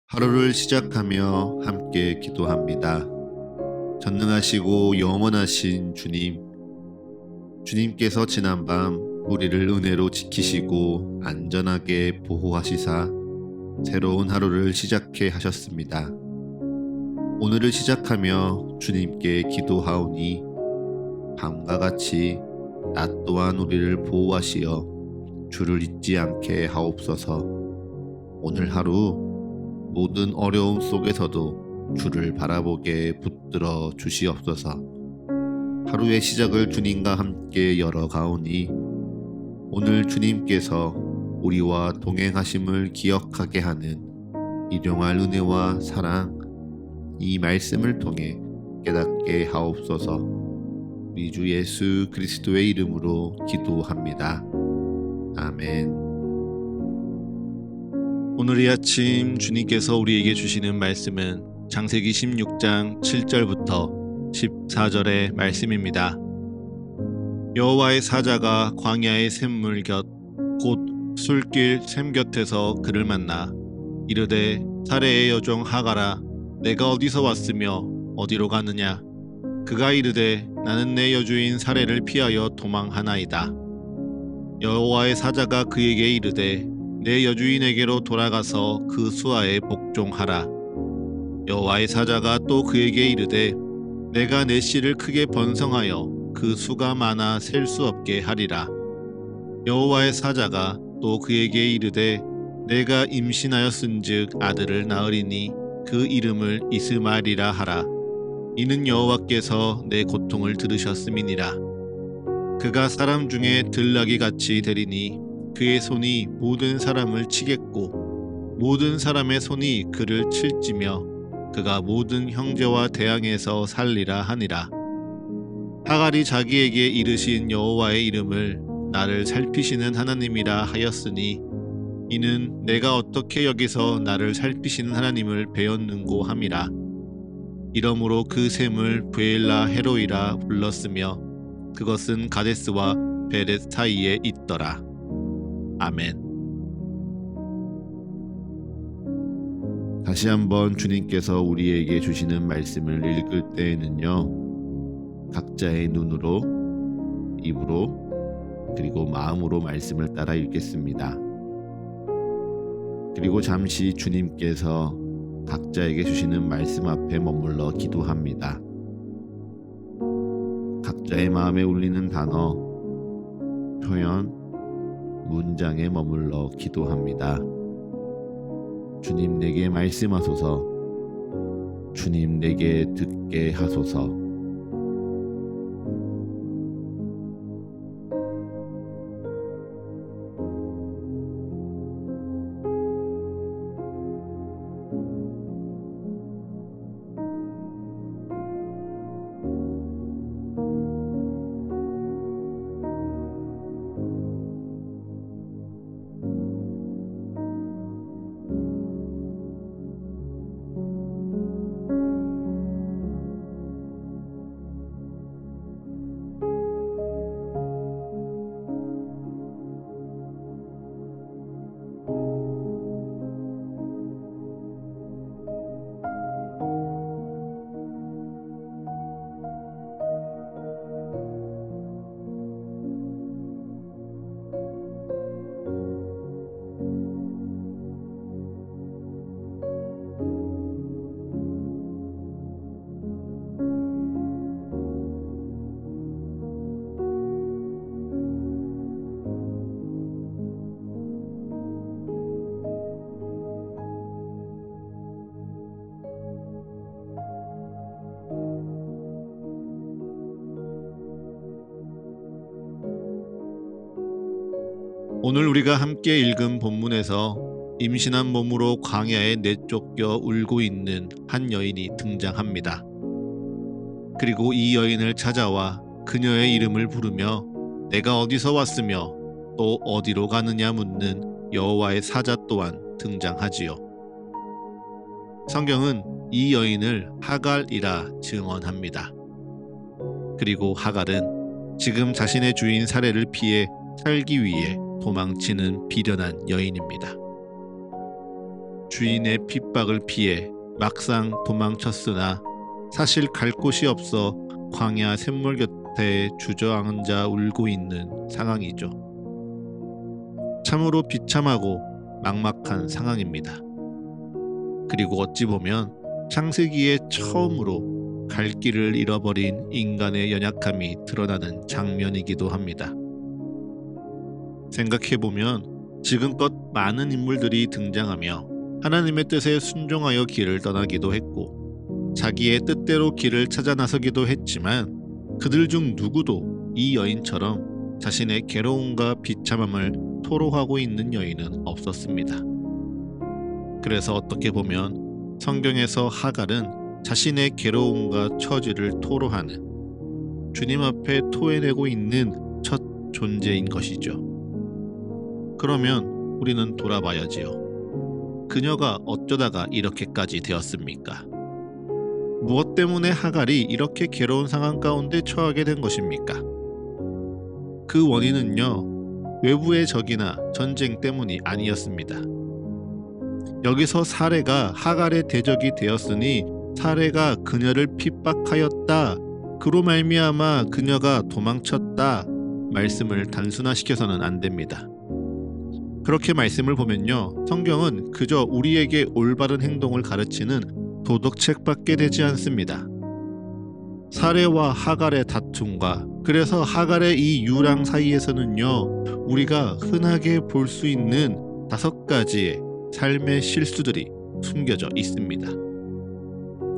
하루를 시작하며 함께 기도합니다. 전능하시고 영원하신 주님, 주님께서 지난밤 우리를 은혜로 지키시고 안전하게 보호하시사 새로운 하루를 시작해 하셨습니다. 오늘을 시작하며 주님께 기도하오니 밤과 같이 낮 또한 우리를 보호하시어 주를 잊지 않게 하옵소서. 오늘 하루 모든 어려움 속에서도 주를 바라보게 붙들어 주시옵소서. 하루의 시작을 주님과 함께 열어가오니 오늘 주님께서 우리와 동행하심을 기억하게 하는 일용할 은혜와 사랑, 이 말씀을 통해 깨닫게 하옵소서. 우리 주 예수 그리스도의 이름으로 기도합니다. 아멘. 오늘 이 아침 주님께서 우리에게 주시는 말씀은 창세기 16장 7절부터 14절의 말씀입니다. 여호와의 사자가 광야의 샘물 곁 곧 술길 샘 곁에서 그를 만나 이르되 사레의 여종 하갈아 내가 어디서 왔으며 어디로 가느냐. 그가 이르되 나는 내 여주인 사레를 피하여 도망하나이다. 여호와의 사자가 그에게 이르되 내 여주인에게로 돌아가서 그 수하에 복종하라. 여호와의 사자가 또 그에게 이르되 내가 내 씨를 크게 번성하여 그 수가 많아 셀 수 없게 하리라. 여호와의 사자가 또 그에게 이르되 내가 임신하였은즉 아들을 낳으리니 그 이름을 이스마엘이라 하라. 이는 여호와께서 내 고통을 들으셨음이니라. 그가 사람 중에 들나귀 같이 되리니 그의 손이 모든 사람을 치겠고 모든 사람의 손이 그를 칠지며 그가 모든 형제와 대항해서 살리라 하니라. 하갈이 자기에게 이르신 여호와의 이름을 나를 살피시는 하나님이라 하였으니 이는 내가 어떻게 여기서 나를 살피시는 하나님을 배웠는고 함이라. 이러므로 그 샘을 브엘라 헤로이라 불렀으며 그것은 가데스와 베렛 사이에 있더라. 아멘. 다시 한번 주님께서 우리에게 주시는 말씀을 읽을 때에는요, 각자의 눈으로, 입으로, 그리고 마음으로 말씀을 따라 읽겠습니다. 그리고 잠시 주님께서 각자에게 주시는 말씀 앞에 머물러 기도합니다. 각자의 마음에 울리는 단어, 표현, 문장에 머물러 기도합니다. 주님 내게 말씀하소서. 주님 내게 듣게 하소서. 오늘 우리가 함께 읽은 본문에서 임신한 몸으로 광야에 내쫓겨 울고 있는 한 여인이 등장합니다. 그리고 이 여인을 찾아와 그녀의 이름을 부르며 내가 어디서 왔으며 또 어디로 가느냐 묻는 여호와의 사자 또한 등장하지요. 성경은 이 여인을 하갈이라 증언합니다. 그리고 하갈은 지금 자신의 주인 사레를 피해 살기 위해 도망치는 비련한 여인입니다. 주인의 핍박을 피해 막상 도망쳤으나 사실 갈 곳이 없어 광야 샘물 곁에 주저앉아 울고 있는 상황이죠. 참으로 비참하고 막막한 상황입니다. 그리고 어찌 보면 창세기에 처음으로 갈 길을 잃어버린 인간의 연약함이 드러나는 장면이기도 합니다. 생각해보면 지금껏 많은 인물들이 등장하며 하나님의 뜻에 순종하여 길을 떠나기도 했고 자기의 뜻대로 길을 찾아 나서기도 했지만 그들 중 누구도 이 여인처럼 자신의 괴로움과 비참함을 토로하고 있는 여인은 없었습니다. 그래서 어떻게 보면 성경에서 하갈은 자신의 괴로움과 처지를 토로하는 주님 앞에 토해내고 있는 첫 존재인 것이죠. 그러면 우리는 돌아봐야지요. 그녀가 어쩌다가 이렇게까지 되었습니까? 무엇 때문에 하갈이 이렇게 괴로운 상황 가운데 처하게 된 것입니까? 그 원인은요, 외부의 적이나 전쟁 때문이 아니었습니다. 여기서 사레가 하갈의 대적이 되었으니 사레가 그녀를 핍박하였다, 그로 말미암아 그녀가 도망쳤다 말씀을 단순화시켜서는 안 됩니다. 그렇게 말씀을 보면요, 성경은 그저 우리에게 올바른 행동을 가르치는 도덕책밖에 되지 않습니다. 사레와 하갈의 다툼과 그래서 하갈의 이 유랑 사이에서는요, 우리가 흔하게 볼 수 있는 5가지의 삶의 실수들이 숨겨져 있습니다.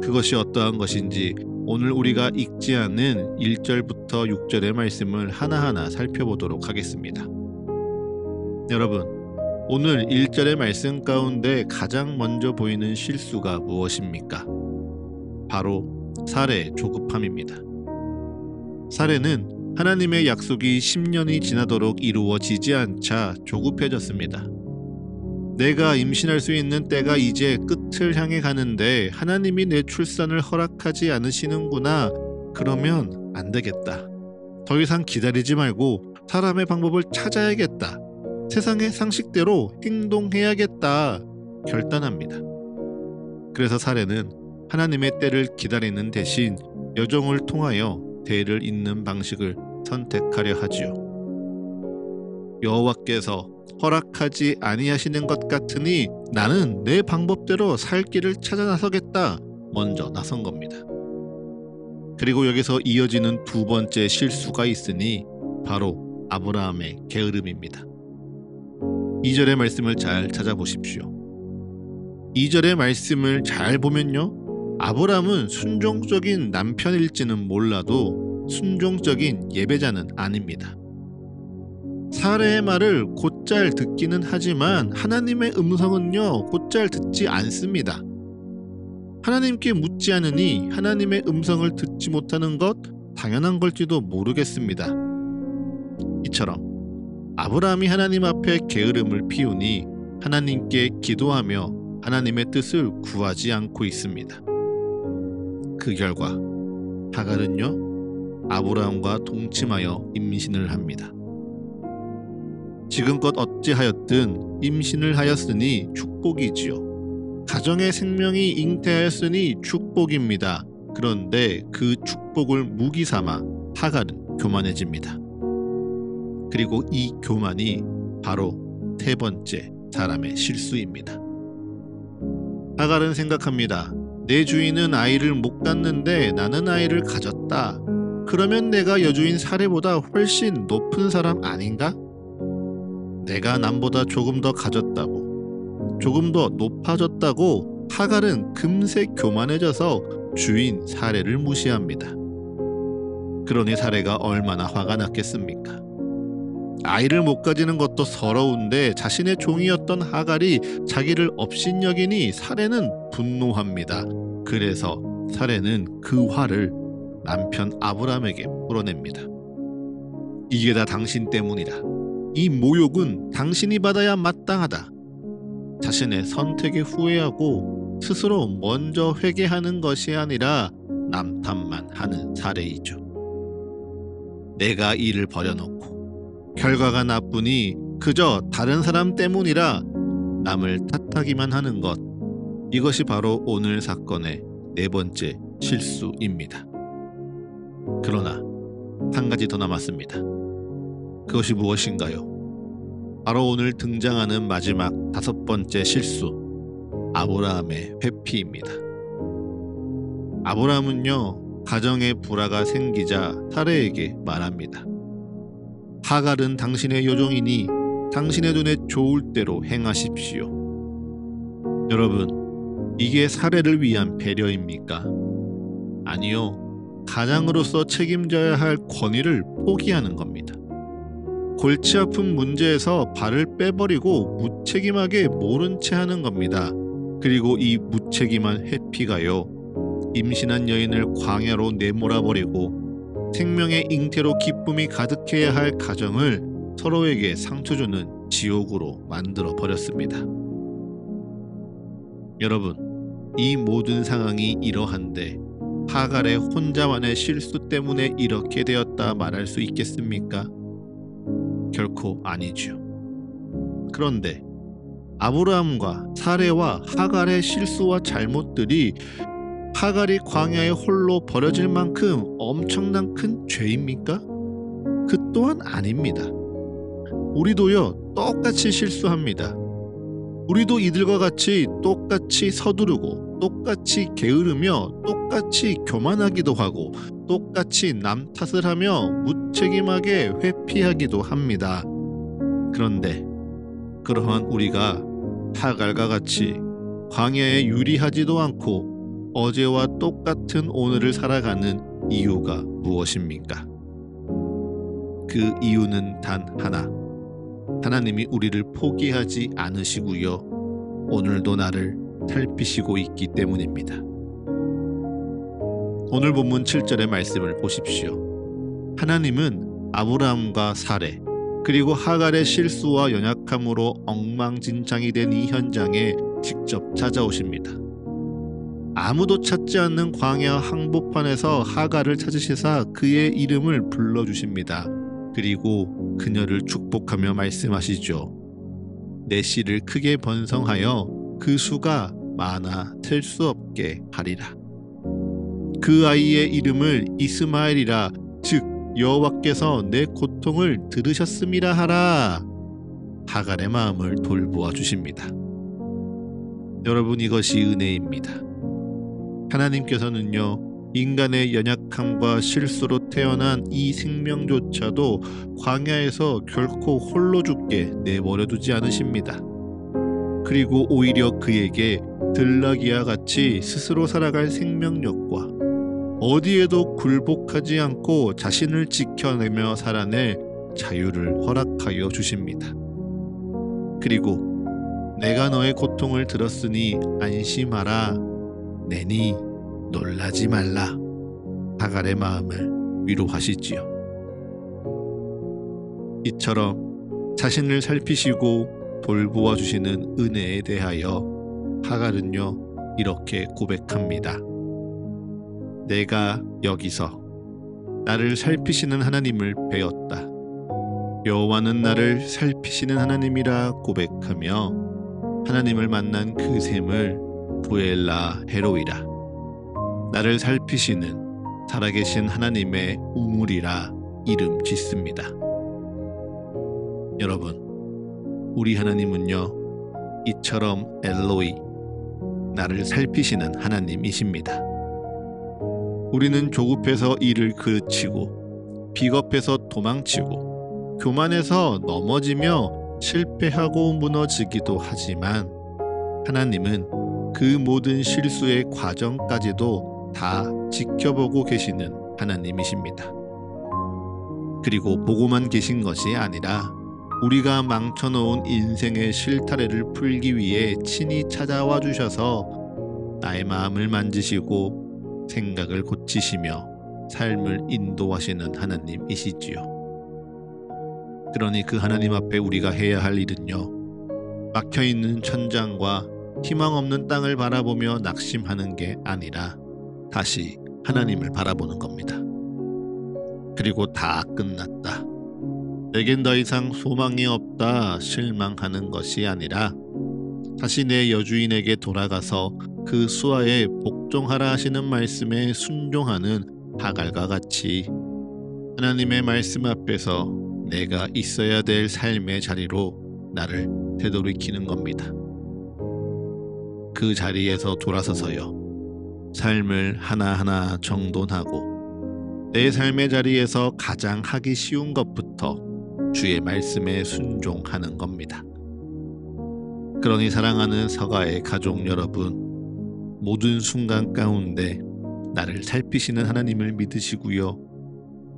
그것이 어떠한 것인지 오늘 우리가 읽지 않은 1절부터 6절의 말씀을 하나하나 살펴보도록 하겠습니다. 여러분, 오늘 1절의 말씀 가운데 가장 먼저 보이는 실수가 무엇입니까? 바로 사레의 조급함입니다. 사레는 하나님의 약속이 10년이 지나도록 이루어지지 않자 조급해졌습니다. 내가 임신할 수 있는 때가 이제 끝을 향해 가는데 하나님이 내 출산을 허락하지 않으시는구나. 그러면 안 되겠다. 더 이상 기다리지 말고 사람의 방법을 찾아야겠다. 세상의 상식대로 행동해야겠다 결단합니다. 그래서 사레는 하나님의 때를 기다리는 대신 여종을 통하여 대를 잇는 방식을 선택하려 하지요. 여호와께서 허락하지 아니하시는 것 같으니 나는 내 방법대로 살 길을 찾아 나서겠다 먼저 나선 겁니다. 그리고 여기서 이어지는 두 번째 실수가 있으니 바로 아브라함의 게으름입니다. 2절의 말씀을 잘 찾아보십시오. 2절의 말씀을 잘 보면요, 아브라함은 순종적인 남편일지는 몰라도 순종적인 예배자는 아닙니다. 사레의 말을 곧잘 듣기는 하지만 하나님의 음성은요, 곧잘 듣지 않습니다. 하나님께 묻지 않으니 하나님의 음성을 듣지 못하는 것 당연한 걸지도 모르겠습니다. 이처럼 아브라함이 하나님 앞에 게으름을 피우니 하나님께 기도하며 하나님의 뜻을 구하지 않고 있습니다. 그 결과 하갈은요, 아브라함과 동침하여 임신을 합니다. 지금껏 어찌하였든 임신을 하였으니 축복이지요. 가정의 생명이 잉태하였으니 축복입니다. 그런데 그 축복을 무기 삼아 하갈은 교만해집니다. 그리고 이 교만이 바로 세 번째 사람의 실수입니다. 하갈은 생각합니다. 내 주인은 아이를 못 갖는데 나는 아이를 가졌다. 그러면 내가 여주인 사레보다 훨씬 높은 사람 아닌가? 내가 남보다 조금 더 가졌다고, 조금 더 높아졌다고 하갈은 금세 교만해져서 주인 사레를 무시합니다. 그러니 사레가 얼마나 화가 났겠습니까? 아이를 못 가지는 것도 서러운데 자신의 종이었던 하갈이 자기를 업신여기니 사레는 분노합니다. 그래서 사레는 그 화를 남편 아브라함에게 풀어냅니다. 이게 다 당신 때문이다. 이 모욕은 당신이 받아야 마땅하다. 자신의 선택에 후회하고 스스로 먼저 회개하는 것이 아니라 남 탓만 하는 사례이죠. 내가 일을 버려놓고 결과가 나쁘니 그저 다른 사람 때문이라 남을 탓하기만 하는 것, 이것이 바로 오늘 사건의 네 번째 실수입니다. 그러나 한 가지 더 남았습니다. 그것이 무엇인가요? 바로 오늘 등장하는 마지막 다섯 번째 실수, 아브라함의 회피입니다. 아브라함은요, 가정에 불화가 생기자 사레에게 말합니다. 하갈은 당신의 여종이니 당신의 눈에 좋을 대로 행하십시오. 여러분, 이게 사레를 위한 배려입니까? 아니요, 가장으로서 책임져야 할 권위를 포기하는 겁니다. 골치 아픈 문제에서 발을 빼버리고 무책임하게 모른 채 하는 겁니다. 그리고 이 무책임한 회피가요, 임신한 여인을 광야로 내몰아버리고 생명의 잉태로 기쁨이 가득해야 할 가정을 서로에게 상처 주는 지옥으로 만들어 버렸습니다. 여러분, 이 모든 상황이 이러한데 하갈의 혼자만의 실수 때문에 이렇게 되었다 말할 수 있겠습니까? 결코 아니죠. 그런데 아브라함과 사레와 하갈의 실수와 잘못들이 하갈이 광야에 홀로 버려질 만큼 엄청난 큰 죄입니까? 그 또한 아닙니다. 우리도요, 똑같이 실수합니다. 우리도 이들과 같이 똑같이 서두르고 똑같이 게으르며 똑같이 교만하기도 하고 똑같이 남 탓을 하며 무책임하게 회피하기도 합니다. 그런데 그러한 우리가 하갈과 같이 광야에 유리하지도 않고 어제와 똑같은 오늘을 살아가는 이유가 무엇입니까? 그 이유는 단 하나. 하나님이 우리를 포기하지 않으시고요, 오늘도 나를 살피시고 있기 때문입니다. 오늘 본문 7절의 말씀을 보십시오. 하나님은 아브라함과 사레, 그리고 하갈의 실수와 연약함으로 엉망진창이 된 이 현장에 직접 찾아오십니다. 아무도 찾지 않는 광야 항복판에서 하갈을 찾으시사 그의 이름을 불러주십니다. 그리고 그녀를 축복하며 말씀하시죠. 내 씨를 크게 번성하여 그 수가 많아 셀 수 없게 하리라. 그 아이의 이름을 이스마엘이라, 즉 여호와께서 내 고통을 들으셨음이라 하라. 하갈의 마음을 돌보아 주십니다. 여러분, 이것이 은혜입니다. 하나님께서는요, 인간의 연약함과 실수로 태어난 이 생명조차도 광야에서 결코 홀로 죽게 내버려 두지 않으십니다. 그리고 오히려 그에게 들나귀와 같이 스스로 살아갈 생명력과 어디에도 굴복하지 않고 자신을 지켜내며 살아낼 자유를 허락하여 주십니다. 그리고 내가 너의 고통을 들었으니 안심하라, 내니 놀라지 말라. 하갈의 마음을 위로하시지요. 이처럼 자신을 살피시고 돌보아 주시는 은혜에 대하여 하갈은요, 이렇게 고백합니다. 내가 여기서 나를 살피시는 하나님을 배웠다. 여호와는 나를 살피시는 하나님이라 고백하며 하나님을 만난 그 셈을 부엘라 헤로이라, 나를 살피시는 살아계신 하나님의 우물이라 이름 짓습니다. 여러분, 우리 하나님은요, 이처럼 엘로이, 나를 살피시는 하나님이십니다. 우리는 조급해서 일을 그르치고 비겁해서 도망치고 교만해서 넘어지며 실패하고 무너지기도 하지만 하나님은 그 모든 실수의 과정까지도 다 지켜보고 계시는 하나님이십니다. 그리고 보고만 계신 것이 아니라 우리가 망쳐놓은 인생의 실타래를 풀기 위해 친히 찾아와 주셔서 나의 마음을 만지시고 생각을 고치시며 삶을 인도하시는 하나님이시지요. 그러니 그 하나님 앞에 우리가 해야 할 일은요, 막혀있는 천장과 희망 없는 땅을 바라보며 낙심하는 게 아니라 다시 하나님을 바라보는 겁니다. 그리고 다 끝났다, 내겐 더 이상 소망이 없다 실망하는 것이 아니라 다시 내 여주인에게 돌아가서 그 수하에 복종하라 하시는 말씀에 순종하는 하갈과 같이 하나님의 말씀 앞에서 내가 있어야 될 삶의 자리로 나를 되돌이키는 겁니다. 그 자리에서 돌아서서요, 삶을 하나하나 정돈하고 내 삶의 자리에서 가장 하기 쉬운 것부터 주의 말씀에 순종하는 겁니다. 그러니 사랑하는 서가의 가족 여러분, 모든 순간 가운데 나를 살피시는 하나님을 믿으시고요,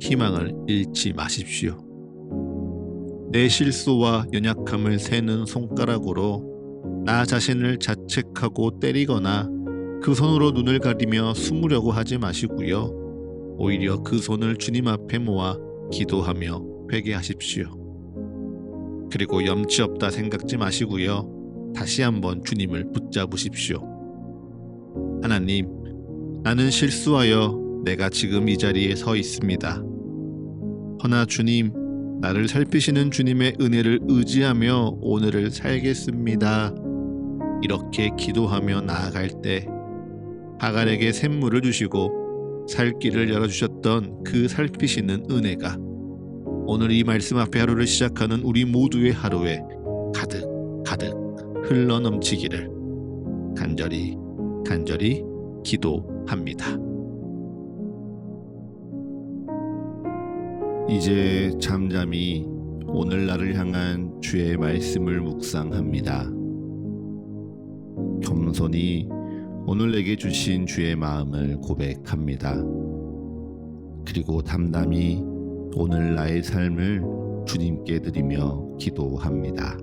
희망을 잃지 마십시오. 내 실수와 연약함을 세는 손가락으로 나 자신을 자책하고 때리거나 그 손으로 눈을 가리며 숨으려고 하지 마시고요, 오히려 그 손을 주님 앞에 모아 기도하며 회개하십시오. 그리고 염치 없다 생각지 마시고요, 다시 한번 주님을 붙잡으십시오. 하나님, 나는 실수하여 내가 지금 이 자리에 서 있습니다. 허나 주님, 나를 살피시는 주님의 은혜를 의지하며 오늘을 살겠습니다. 이렇게 기도하며 나아갈 때 하갈에게 샘물을 주시고 살 길을 열어주셨던 그 살피시는 은혜가 오늘 이 말씀 앞에 하루를 시작하는 우리 모두의 하루에 가득 흘러넘치기를 간절히 기도합니다. 이제 잠잠히 오늘 나를 향한 주의 말씀을 묵상합니다. 겸손히 오늘 내게 주신 주의 마음을 고백합니다. 그리고 담담히 오늘 나의 삶을 주님께 드리며 기도합니다.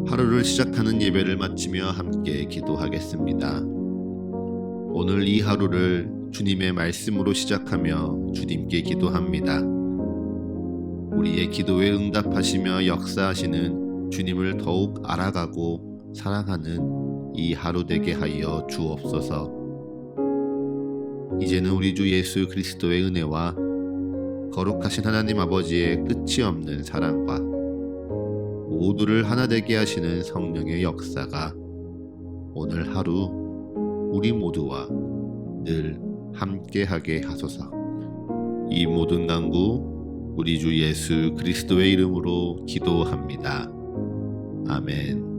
하루를 시작하는 예배를 마치며 함께 기도하겠습니다. 오늘 이 하루를 주님의 말씀으로 시작하며 주님께 기도합니다. 우리의 기도에 응답하시며 역사하시는 주님을 더욱 알아가고 사랑하는 이 하루 되게 하여 주옵소서. 이제는 우리 주 예수 그리스도의 은혜와 거룩하신 하나님 아버지의 끝이 없는 사랑과 모두를 하나 되게 하시는 성령의 역사가 오늘 하루 우리 모두와 늘 함께하게 하소서. 이 모든 간구 우리 주 예수 그리스도의 이름으로 기도합니다. 아멘.